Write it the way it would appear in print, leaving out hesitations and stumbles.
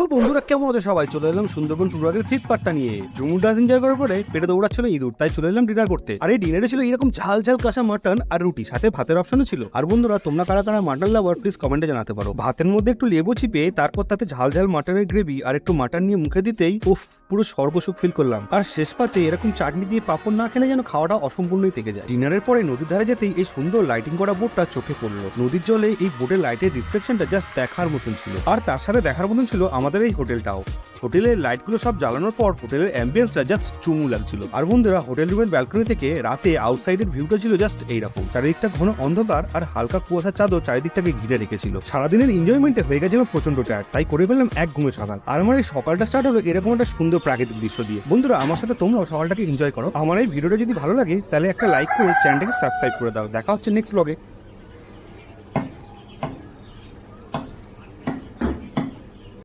তো বন্ধুরা কেমন আছে সবাই? চলে এলাম সুন্দরবন ট্যুরের ফিফথ পার্টটা নিয়ে। জুমু ডান্স এনজয় করার পরে পেটে দৌড়াচ্ছিল ইঁদুর, তাই চলে এলাম ডিনার করতে। আর এই ডিনারে ছিল এরকম ঝাল ঝাল কাঁচা মাটন আর রুটি, সাথে ভাতের অপশনও ছিল। আর বন্ধুরা তোমরা কারা কারা মাটন লাভার প্লিজ কমেন্টে জানাতে পারো। ভাতের মধ্যে একটু লেবু চিপে তারপর তাতে ঝাল ঝাল মাটনের গ্রেভি আর একটু মাটন নিয়ে মুখে দিতেই উফ, পুরো স্বর্গসুখ ফিল করলাম। আর শেষ পাতে এরকম চাটনি দিয়ে পাপড় না খেলে যেন খাওয়াটা অসম্পূর্ণই থেকে যায়। ডিনারের পরে নদীর ধারে যেতেই এই সুন্দর লাইটিং করা বোটটা চোখে পড়লো। নদীর জলে এই বোটের লাইটের রিফ্লেকশনটা জাস্ট দেখার মতন ছিল। আর তার সাথে দেখার মতন ছিল আমাদের এই হোটেলটাও। হোটেলের লাইটগুলো সব জ্বালানোর পর হোটেলের অ্যাম্বিয়েন্সটা জাস্ট চুমু লাগছিল। আর বন্ধুরা হোটেল রুমের ব্যালকনি থেকে রাতে আউটসাইডের ভিউটা ছিল জাস্ট এইরকম। চারিদিকটা ঘন অন্ধকার আর হালকা কুয়াশার চাদর চারিদিকটাকে ঘিরে রেখেছিল। সারাদিনের এনজয়মেন্টে হয়ে গেছিল প্রচন্ড টায়ার, তাই করে ফেললাম এক ঘুমে সকাল। আর আমার এই সকালটা স্টার্ট হলো এরকম একটা সুন্দর প্রাকৃতিক দৃশ্য দিয়ে। বন্ধুরা আমার সাথে তোমরাও সকালটাকে এনজয় করো। আমার এই ভিডিওটা যদি ভালো লাগে তাহলে একটা লাইক করে চ্যানেলটাকে সাবস্ক্রাইব করে দাও। দেখা হচ্ছে নেক্সট ব্লগে।